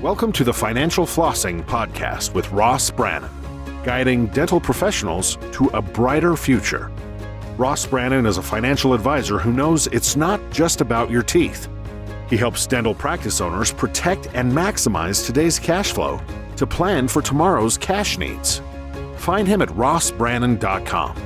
Welcome to the Financial Flossing Podcast with Ross Brannon, guiding dental professionals to a brighter future. Ross Brannon is a financial advisor who knows it's not just about your teeth. He helps dental practice owners protect and maximize today's cash flow to plan for tomorrow's cash needs. Find him at rossbrannon.com.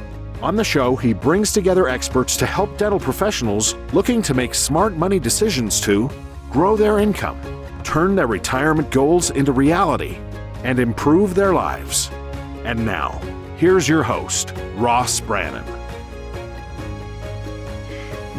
On the show, he brings together experts to help dental professionals looking to make smart money decisions to grow their income, turn their retirement goals into reality, and improve their lives. And now, here's your host, Ross Brannon.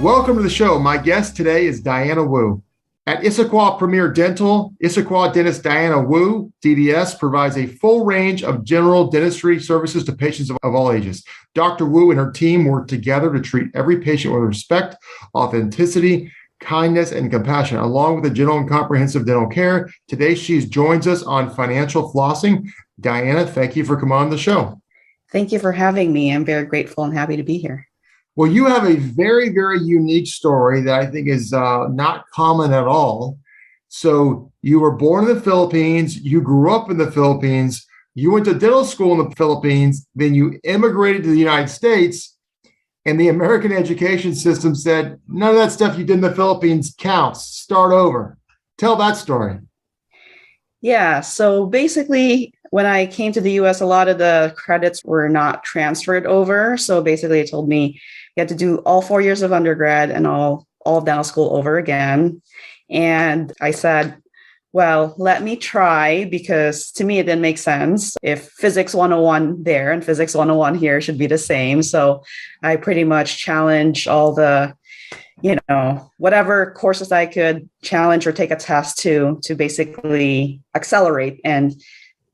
Welcome to the show. My guest today is Diana Wu. At Issaquah Premier Dental, Issaquah dentist Diana Wu, DDS, provides a full range of general dentistry services to patients of all ages. Dr. Wu and her team work together to treat every patient with respect, authenticity, kindness, and compassion, along with the general and comprehensive dental care. Today, she joins us on Financial Flossing. Diana, thank you for coming on the show. Thank you for having me. I'm very grateful and happy to be here. Well, you have a very, very unique story that I think is not common at all. So you were born in the Philippines, you grew up in the Philippines, you went to dental school in the Philippines, then you immigrated to the United States, and the American education system said, none of that stuff you did in the Philippines counts. Start over. Tell that story. Yeah. So basically, when I came to the US, a lot of the credits were not transferred over. So basically, it told me you had to do all 4 years of undergrad and all of dental school over again. And I said, well, let me try, because to me, it didn't make sense. If physics 101 there and physics 101 here should be the same. So I pretty much challenged all the, whatever courses I could challenge or take a test to basically accelerate, and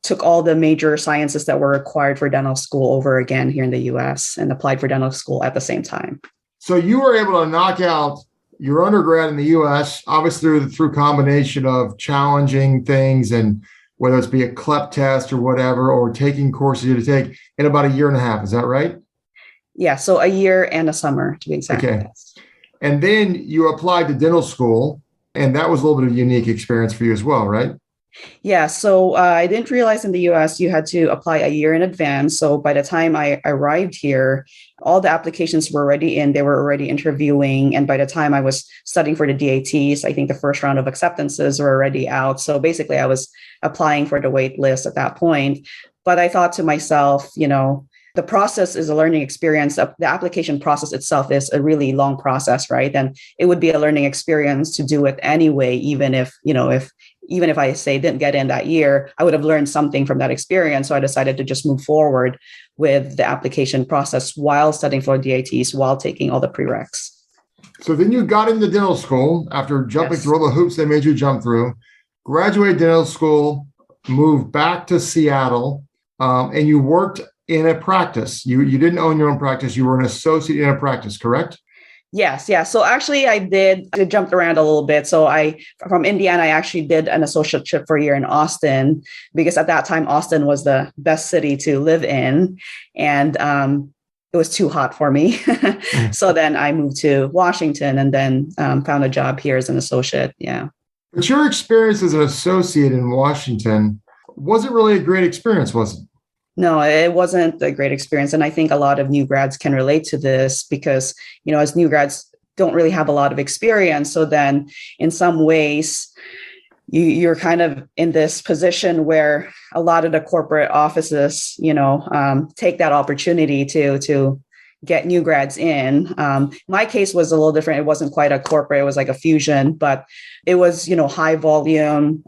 took all the major sciences that were required for dental school over again here in the US and applied for dental school at the same time. So you were able to knock out your undergrad in the US, obviously through combination of challenging things, and whether it's be a CLEP test or whatever, or taking courses you had to take in about a year and a half. Is that right? Yeah. So a year and a summer, to be exact. Okay. And then you applied to dental school, and that was a little bit of a unique experience for you as well, right? Yeah. So I didn't realize in the US you had to apply a year in advance. So by the time I arrived here, all the applications were already in. They were already interviewing. And by the time I was studying for the DATs, I think the first round of acceptances were already out. So basically, I was applying for the wait list at that point. But I thought to myself, the process is a learning experience. The application process itself is a really long process, right? And it would be a learning experience to do it anyway, even if I say didn't get in that year, I would have learned something from that experience. So I decided to just move forward with the application process while studying for DATs, while taking all the prereqs. So then you got into dental school after jumping through all the hoops they made you jump through, graduated dental school, moved back to Seattle, and you worked in a practice. You didn't own your own practice. You were an associate in a practice, correct? Yes. Yeah. So actually I jumped around a little bit. So from Indiana, I actually did an associateship for a year in Austin, because at that time, Austin was the best city to live in. And it was too hot for me. So then I moved to Washington, and then found a job here as an associate. Yeah. But your experience as an associate in Washington wasn't really a great experience, was it? No, it wasn't a great experience. And I think a lot of new grads can relate to this because, as new grads don't really have a lot of experience. So then in some ways, you're kind of in this position where a lot of the corporate offices, take that opportunity to get new grads in. My case was a little different. It wasn't quite a corporate. It was like a fusion, but it was, high volume.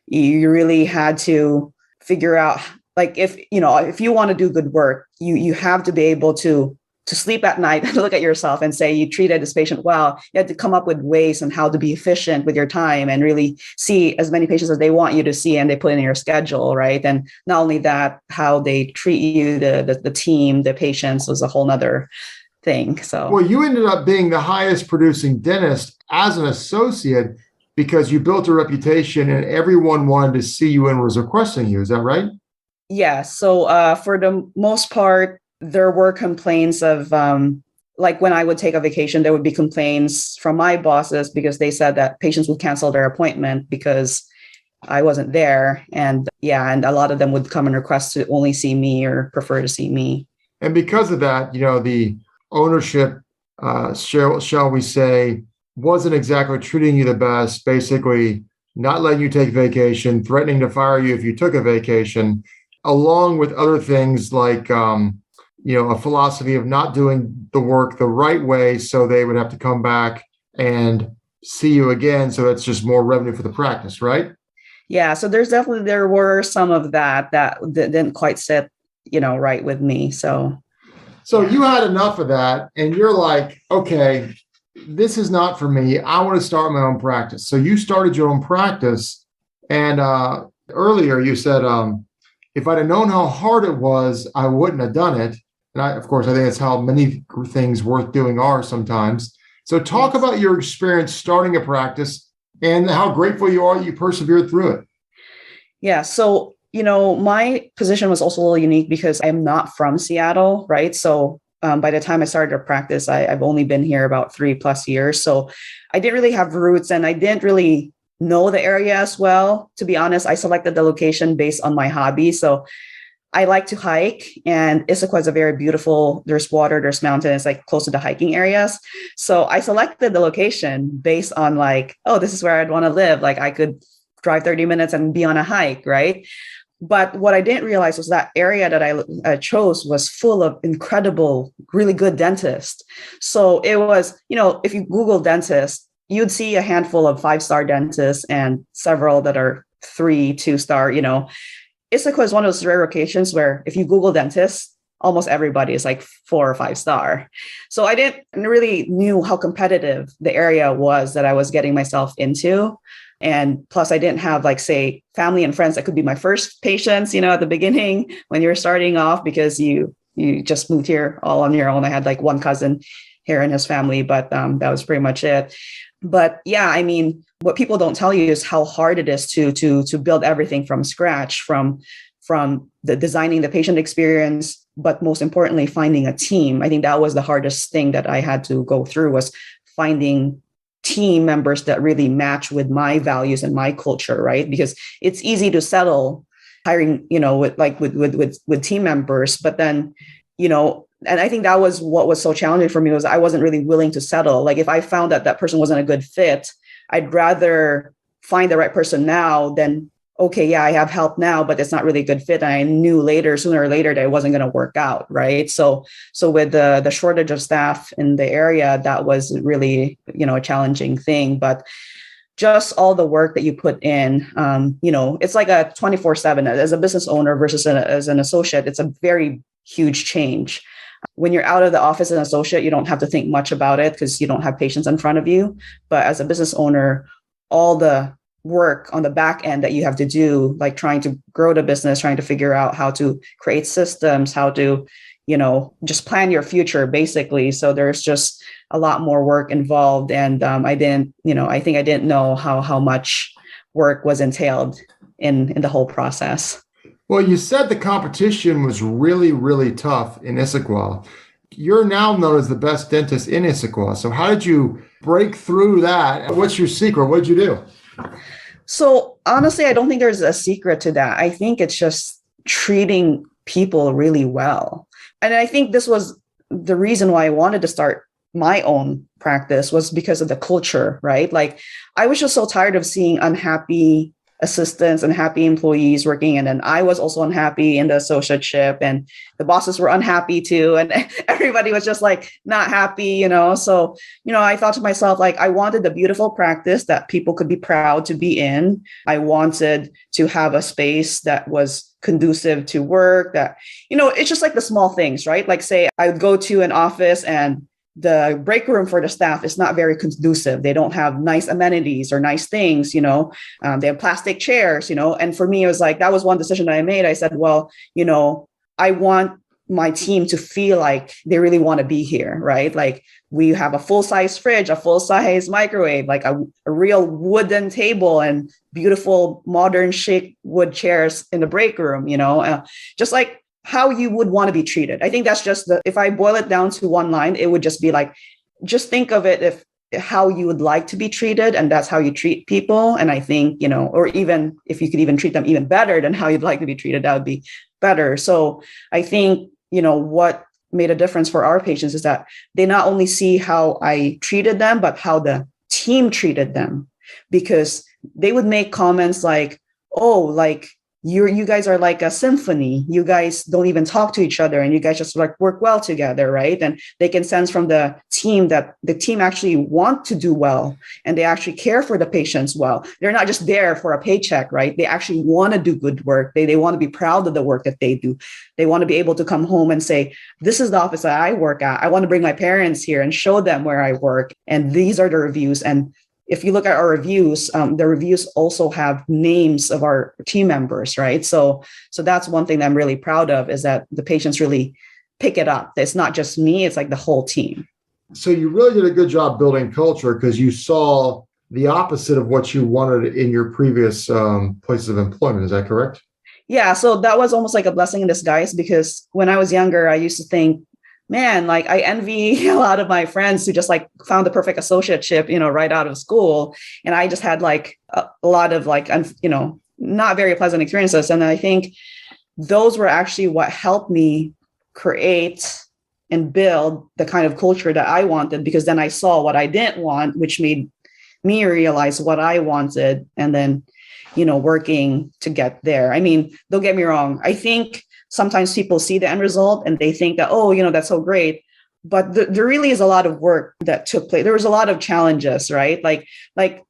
You really had to figure out, like, if you want to do good work, you have to be able to sleep at night and look at yourself and say you treated this patient well. You had to come up with ways on how to be efficient with your time and really see as many patients as they want you to see, and they put in your schedule, right? And not only that, how they treat you, the team, the patients was a whole nother thing. So, well, you ended up being the highest producing dentist as an associate because you built a reputation and everyone wanted to see you and was requesting you. Is that right? Yeah. So for the most part, there were complaints of like when I would take a vacation, there would be complaints from my bosses because they said that patients would cancel their appointment because I wasn't there. And yeah, and a lot of them would come and request to only see me or prefer to see me. And because of that, the ownership, shall we say, wasn't exactly treating you the best, basically not letting you take vacation, threatening to fire you if you took a vacation, along with other things like, a philosophy of not doing the work the right way. So they would have to come back and see you again. So that's just more revenue for the practice, right? Yeah. So there were some of that didn't quite sit, right with me. So yeah. You had enough of that and you're like, okay, this is not for me. I want to start my own practice. So you started your own practice. And earlier you said, if I'd have known how hard it was, I wouldn't have done it. And of course, I think that's how many things worth doing are sometimes. So talk about your experience starting a practice and how grateful you are that you persevered through it. Yeah. So, my position was also a little unique because I'm not from Seattle, right? So by the time I started a practice, I've only been here about 3+ years. So I didn't really have roots and I didn't really know the area as well. To be honest, I selected the location based on my hobby. So I like to hike, and Issaquah is a very beautiful, there's water, there's mountains, like close to the hiking areas. So I selected the location based on like, oh, this is where I'd want to live. Like I could drive 30 minutes and be on a hike, right? But what I didn't realize was that area that I chose was full of incredible, really good dentists. So it was, if you Google dentist, you'd see a handful of 5-star dentists and several that are 3, 2-star, Issaquah is one of those rare occasions where if you Google dentist, almost everybody is like 4 or 5-star. So I didn't really knew how competitive the area was that I was getting myself into. And plus I didn't have like, say, family and friends that could be my first patients, at the beginning when you're starting off, because you just moved here all on your own. I had like one cousin here and his family, but that was pretty much it. But yeah, I mean, what people don't tell you is how hard it is to build everything from scratch, from the designing the patient experience, but most importantly, finding a team. I think that was the hardest thing that I had to go through, was finding team members that really match with my values and my culture, right? Because it's easy to settle hiring, with team members, but then, and I think that was what was so challenging for me, was I wasn't really willing to settle. Like if I found that person wasn't a good fit, I'd rather find the right person now than, okay, yeah, I have help now, but it's not really a good fit. And I knew sooner or later that it wasn't going to work out, right? So with the shortage of staff in the area, that was really, a challenging thing. But just all the work that you put in, it's like a 24/7 as a business owner versus as an associate. It's a very huge change. When you're out of the office as an associate, you don't have to think much about it because you don't have patients in front of you. But as a business owner, all the work on the back end that you have to do, like trying to grow the business, trying to figure out how to create systems, how to, just plan your future, basically. So there's just a lot more work involved. And I think I didn't know how much work was entailed in the whole process. Well, you said the competition was really, really tough in Issaquah. You're now known as the best dentist in Issaquah. So how did you break through that? What's your secret? What did you do? So honestly, I don't think there's a secret to that. I think it's just treating people really well. And I think this was the reason why I wanted to start my own practice, was because of the culture, right? Like I was just so tired of seeing unhappy assistants and happy employees working. And then I was also unhappy in the associateship, and the bosses were unhappy too. And everybody was just like not happy, So, I thought to myself, like, I wanted the beautiful practice that people could be proud to be in. I wanted to have a space that was conducive to work, that, it's just like the small things, right? Like say I would go to an office and the break room for the staff is not very conducive. They don't have nice amenities or nice things, they have plastic chairs, and for me, it was like, that was one decision that I made. I said, well, I want my team to feel like they really want to be here, right? Like we have a full-size fridge, a full-size microwave, like a real wooden table and beautiful modern chic wood chairs in the break room, just like how you would want to be treated. I think that's just if I boil it down to one line, it would just be like, just think of it if how you would like to be treated, and that's how you treat people. And I think, or even if you could even treat them even better than how you'd like to be treated, that would be better. So I think, what made a difference for our patients is that they not only see how I treated them, but how the team treated them, because they would make comments like, oh, like you guys are like a symphony. You guys don't even talk to each other and you guys just like work well together, right? And they can sense from the team that the team actually want to do well and they actually care for the patients well. They're not just there for a paycheck, right? They actually want to do good work. They want to be proud of the work that they do. They want to be able to come home and say, this is the office that I work at. I want to bring my parents here and show them where I work. And these are the reviews. And if you look at our reviews, the reviews also have names of our team members, right? So that's one thing that I'm really proud of, is that the patients really pick it up. It's not just me, it's like the whole team. So you really did a good job building culture, because you saw the opposite of what you wanted in your previous places of employment. Is that correct? Yeah, so that was almost like a blessing in disguise, because when I was younger, I used to think, man, like I envy a lot of my friends who just like found the perfect associateship, right out of school. And I just had like a lot of like, not very pleasant experiences. And I think those were actually what helped me create and build the kind of culture that I wanted, because then I saw what I didn't want, which made me realize what I wanted. And then, working to get there. I mean, don't get me wrong. I think sometimes people see the end result and they think that, oh, that's so great. But there really is a lot of work that took place. There was a lot of challenges, right? Like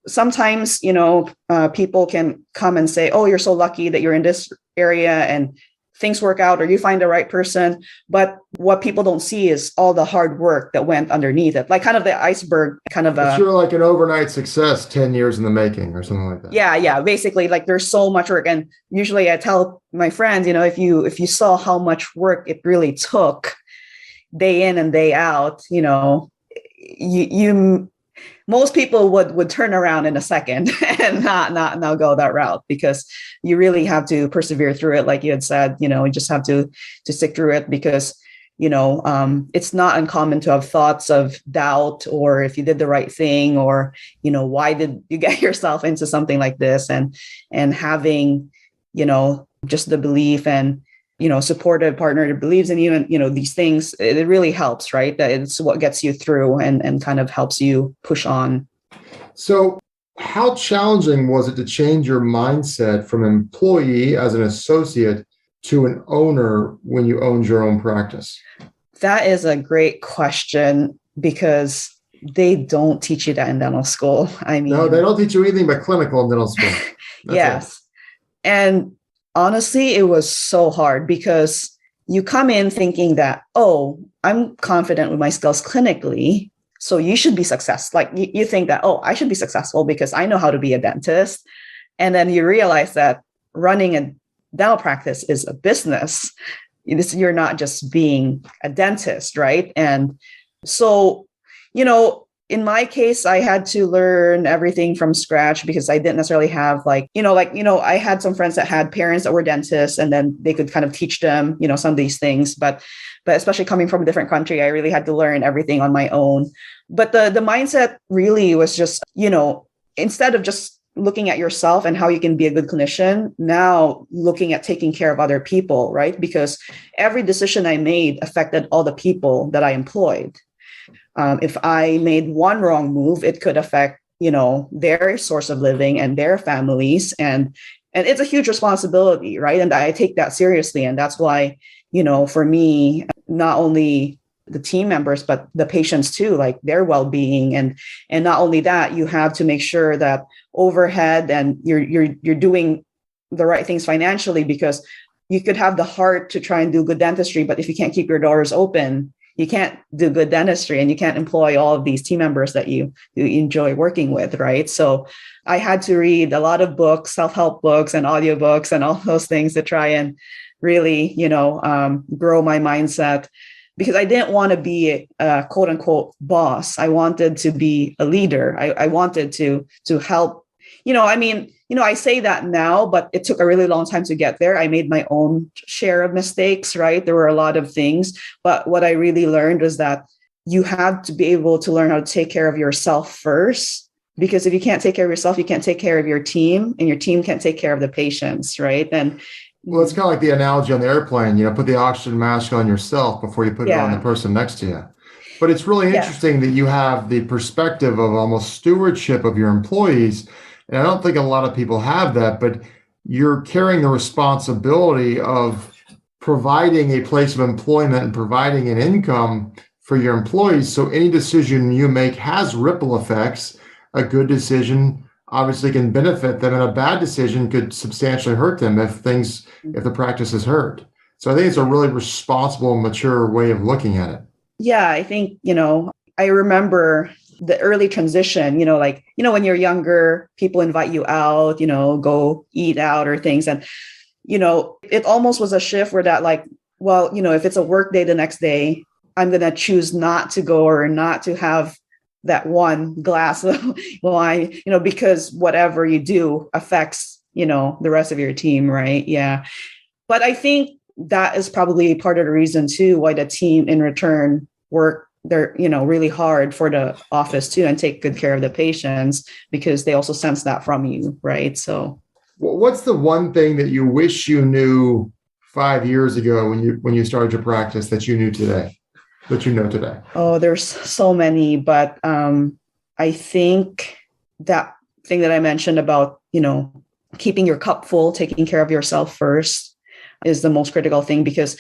sometimes, people can come and say, oh, you're so lucky that you're in this area and things work out, or you find the right person. But what people don't see is all the hard work that went underneath it, like kind of the iceberg kind of. You're like an overnight success, 10 years in the making or something like that. Yeah. Basically, like there's so much work. And usually I tell my friends, if you saw how much work it really took day in and day out, most people would turn around in a second and not go that route, because you really have to persevere through it. Like you had said, you just have to stick through it, because, it's not uncommon to have thoughts of doubt, or if you did the right thing, or, why did you get yourself into something like this, and having, just the belief and, supportive partner that believes in you, and, these things, it really helps, right? That it's what gets you through and kind of helps you push on. So how challenging was it to change your mindset from employee as an associate to an owner when you owned your own practice? That is a great question, because they don't teach you that in dental school. I mean, no, they don't teach you anything but clinical in dental school. Yes. It. And honestly, it was so hard, because you come in thinking that, oh, I'm confident with my skills clinically, so you should be successful. Like you think that, oh, I should be successful because I know how to be a dentist. And then you realize that running a dental practice is a business. You're not just being a dentist, right? And so, in my case, I had to learn everything from scratch, because I didn't necessarily have I had some friends that had parents that were dentists, and then they could kind of teach them, some of these things. But especially coming from a different country, I really had to learn everything on my own. But the mindset really was just, instead of just looking at yourself and how you can be a good clinician, now looking at taking care of other people, right? Because every decision I made affected all the people that I employed. If I made one wrong move, it could affect, their source of living and their families. And it's a huge responsibility, right? And I take that seriously. And that's why, for me, not only the team members, but the patients too, like their well-being. And not only that, you have to make sure that overhead and you're doing the right things financially, because you could have the heart to try and do good dentistry, but if you can't keep your doors open, you can't do good dentistry, and you can't employ all of these team members that you enjoy working with, right? So I had to read a lot of books, self-help books and audiobooks and all those things to try and really, grow my mindset, because I didn't want to be a quote unquote boss. I wanted to be a leader. I wanted to help. I say that now, but it took a really long time to get there. I made my own share of mistakes, right? There were a lot of things, but what I really learned was that you have to be able to learn how to take care of yourself first, because if you can't take care of yourself, you can't take care of your team, and your team can't take care of the patients, right? And well, it's kind of like the analogy on the airplane, put the oxygen mask on yourself before you put it on the person next to you. But it's really interesting that you have the perspective of almost stewardship of your employees. And I don't think a lot of people have that, but you're carrying the responsibility of providing a place of employment and providing an income for your employees. So any decision you make has ripple effects. A good decision obviously can benefit them, and a bad decision could substantially hurt them if the practice is hurt. So I think it's a really responsible, mature way of looking at it. Yeah, I think, I remember the early transition, when you're younger, people invite you out, go eat out or things. And, it almost was a shift where that if it's a work day the next day, I'm going to choose not to go or not to have that one glass of wine, because whatever you do affects, the rest of your team. Right. Yeah. But I think that is probably part of the reason too, why the team in return work really hard for the office too, and take good care of the patients, because they also sense that from you. Right. So what's the one thing that you wish you knew 5 years ago when you started your practice that you knew today? Oh, there's so many, but I think that thing that I mentioned about, keeping your cup full, taking care of yourself first is the most critical thing, because,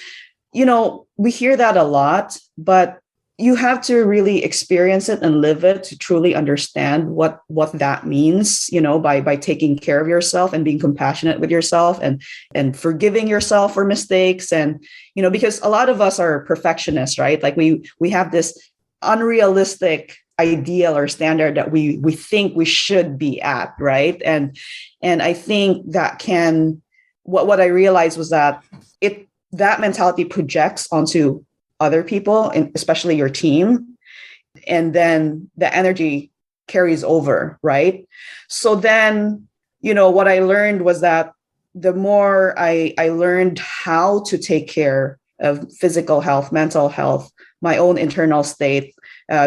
we hear that a lot, but you have to really experience it and live it to truly understand what that means, by taking care of yourself and being compassionate with yourself and forgiving yourself for mistakes. And, because a lot of us are perfectionists, right? Like we have this unrealistic ideal or standard that we think we should be at, right? And I think that what I realized was that that mentality projects onto other people, and especially your team. And then the energy carries over, right? So then, what I learned was that the more I learned how to take care of physical health, mental health, my own internal state,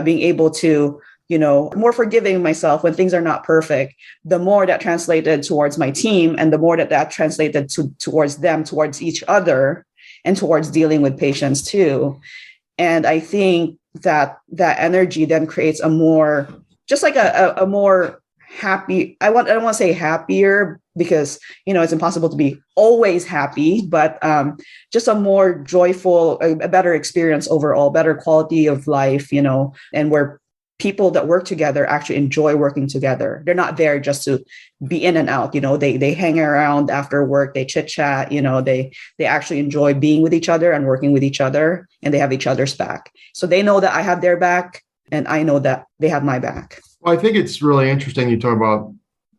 being able to, more forgiving myself when things are not perfect, the more that translated towards my team, and the more that translated towards them, towards each other, and towards dealing with patients too. And I think that energy then creates a more, just like a more happy, I don't want to say happier, because, it's impossible to be always happy, but just a more joyful, a better experience overall, better quality of life, and where people that work together actually enjoy working together. They're not there just to be in and out. They hang around after work, they chit chat, they actually enjoy being with each other and working with each other, and they have each other's back. So they know that I have their back, and I know that they have my back. Well, I think it's really interesting you talk about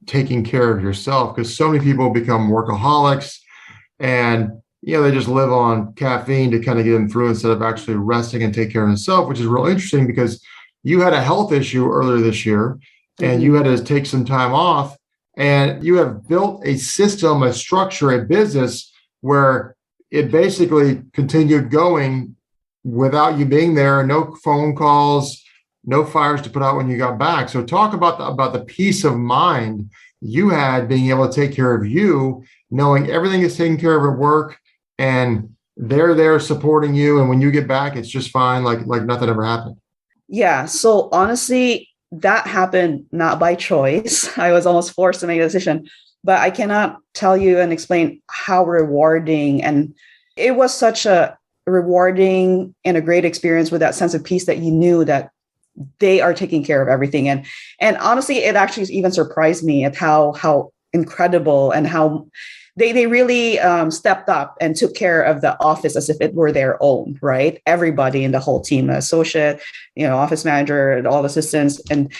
taking care of yourself, because so many people become workaholics, and they just live on caffeine to kind of get them through instead of actually resting and take care of themselves, which is really interesting, because you had a health issue earlier this year, and you had to take some time off, and you have built a system, a structure, a business where it basically continued going without you being there, no phone calls, no fires to put out when you got back. So talk about the peace of mind you had being able to take care of you, knowing everything is taken care of at work, and they're there supporting you. And when you get back, it's just fine, like nothing ever happened. Yeah. So honestly, that happened not by choice. I was almost forced to make a decision, but I cannot tell you and explain how rewarding. And it was such a rewarding and a great experience, with that sense of peace that you knew that they are taking care of everything. And honestly, it actually even surprised me at how incredible and how they really stepped up and took care of the office as if it were their own, right? Everybody in the whole team, associate, office manager, and all assistants. And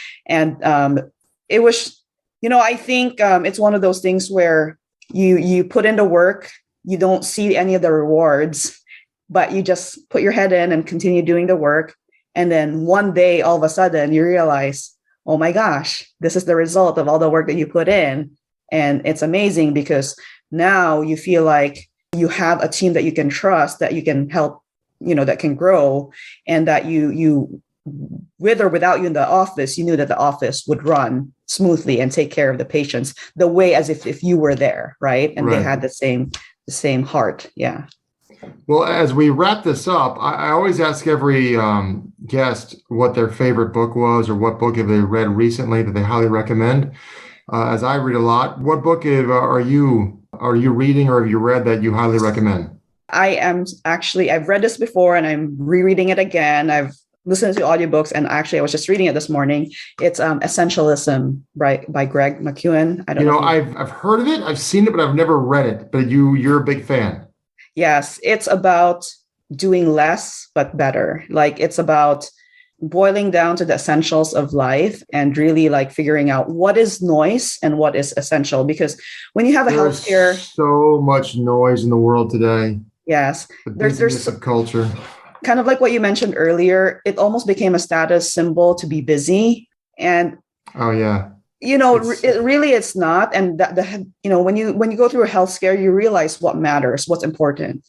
it was, I think it's one of those things where you put in the work, you don't see any of the rewards, but you just put your head in and continue doing the work. And then one day, all of a sudden, you realize, oh my gosh, this is the result of all the work that you put in. And it's amazing, because now you feel like you have a team that you can trust, that you can help, that can grow, and that you with or without you in the office, you knew that the office would run smoothly and take care of the patients the way as if you were there, right? And they had the same heart. Yeah. Well, as we wrap this up, I always ask every guest what their favorite book was or what book have they read recently that they highly recommend. As I read a lot, what book are you reading or have you read that you highly recommend? I've read this before and I'm rereading it again. I've listened to audiobooks and actually I was just reading it this morning. It's Essentialism by Greg McKeown. I don't know. I've heard of it. I've seen it, but I've never read it. But you're a big fan. Yes, it's about doing less but better. Like it's about boiling down to the essentials of life and really like figuring out what is noise and what is essential. Because when you have a healthcare, so much noise in the world today. Yes, there's a culture. Kind of like what you mentioned earlier, it almost became a status symbol to be busy. And oh yeah, it's not. And when you go through a health scare, you realize what matters, what's important.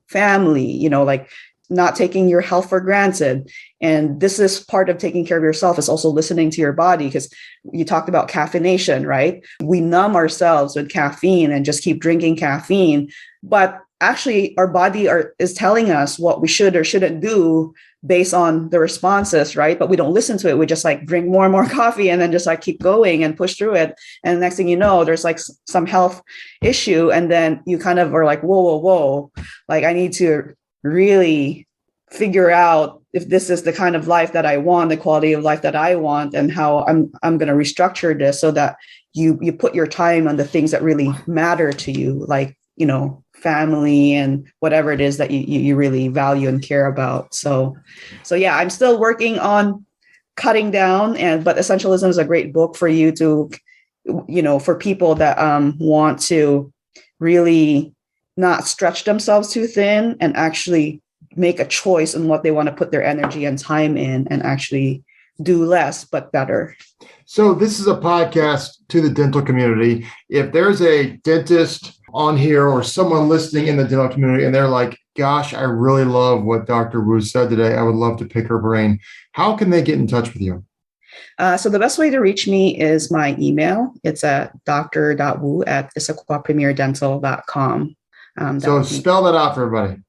Family. Like not taking your health for granted. And this is part of taking care of yourself is also listening to your body, because you talked about caffeination, right? We numb ourselves with caffeine and just keep drinking caffeine, but actually our body is telling us what we should or shouldn't do based on the responses, right? But we don't listen to it. We just like drink more and more coffee and then just like keep going and push through it. And the next thing you know, there's like some health issue. And then you kind of are like, whoa. Like I need to really figure out if this is the kind of life that I want, the quality of life that I want, and how I'm going to restructure this so that you put your time on the things that really matter to you, like, family and whatever it is that you really value and care about. So yeah, I'm still working on cutting down, but Essentialism is a great book for you to, for people that want to really not stretch themselves too thin and actually make a choice on what they want to put their energy and time in and actually do less but better. So this is a podcast to the dental community. If there's a dentist on here or someone listening in the dental community and they're like, gosh, I really love what Dr. Wu said today, I would love to pick her brain, how can they get in touch with you? So the best way to reach me is my email. It's at dr.wu@issaquahpremierdental.com. So spell that out for everybody.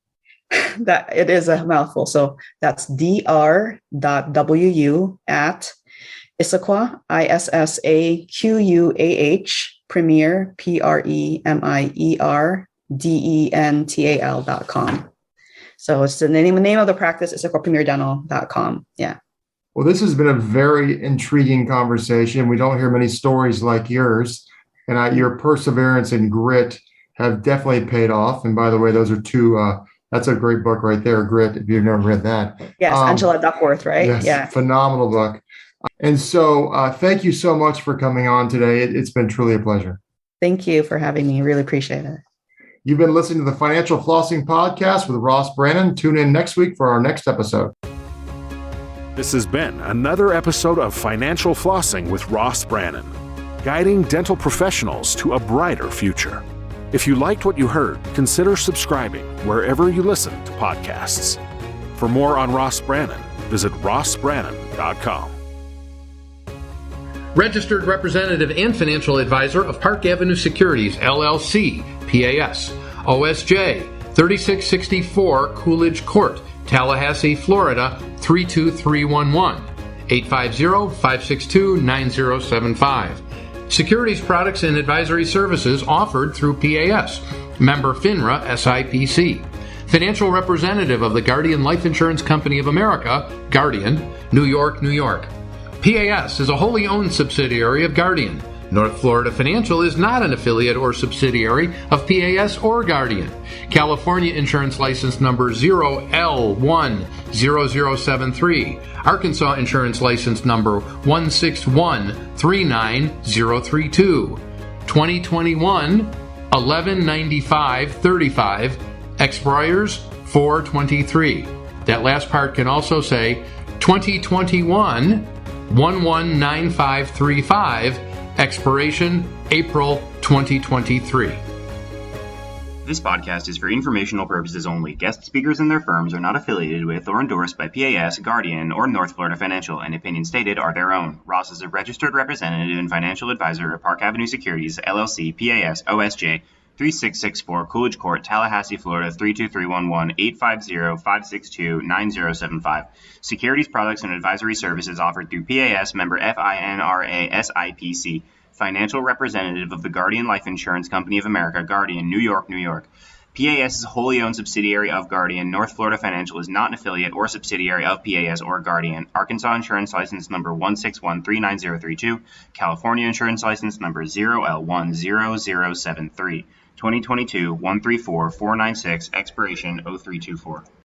That it is a mouthful. So that's dr.wu@Issaquah, ISSAQUAH, Premier, PREMIERDENTAL.com. So it's the name of the practice, IssaquahPremierDental.com. Yeah. Well, this has been a very intriguing conversation. We don't hear many stories like yours, and your perseverance and grit have definitely paid off. And by the way, those are two. That's a great book right there, Grit, if you've never read that. Yes, Angela Duckworth, right? Yes, yeah. Phenomenal book. And so thank you so much for coming on today. It's been truly a pleasure. Thank you for having me. Really appreciate it. You've been listening to the Financial Flossing Podcast with Ross Brannon. Tune in next week for our next episode. This has been another episode of Financial Flossing with Ross Brannon, guiding dental professionals to a brighter future. If you liked what you heard, consider subscribing wherever you listen to podcasts. For more on Ross Brannon, visit rossbrannon.com. Registered representative and financial advisor of Park Avenue Securities, LLC, PAS, OSJ 3664 Coolidge Court, Tallahassee, Florida 32311, 850-562-9075. Securities products and advisory services offered through PAS, member FINRA SIPC. Financial representative of the Guardian Life Insurance Company of America, Guardian, New York, New York. PAS is a wholly owned subsidiary of Guardian. North Florida Financial is not an affiliate or subsidiary of PAS or Guardian. California Insurance License Number 0L10073. Arkansas Insurance License Number 161-39032. 2021 119535. Expires 423. That last part can also say 2021 119535. Expiration April 2023. This podcast is for informational purposes only. Guest speakers and their firms are not affiliated with or endorsed by PAS, Guardian, or North Florida Financial, and opinions stated are their own. Ross is a registered representative and financial advisor of Park Avenue Securities, LLC, PAS, OSJ, 3664 Coolidge Court, Tallahassee, Florida, 32311, 850-562-9075. Securities products and advisory services offered through PAS, member FINRA SIPC. Financial representative of the Guardian Life Insurance Company of America, Guardian, New York, New York. PAS is a wholly owned subsidiary of Guardian. North Florida Financial is not an affiliate or subsidiary of PAS or Guardian. Arkansas Insurance License Number 161-39032. California Insurance License Number 0L10073. 2022-134-496, expiration 0324.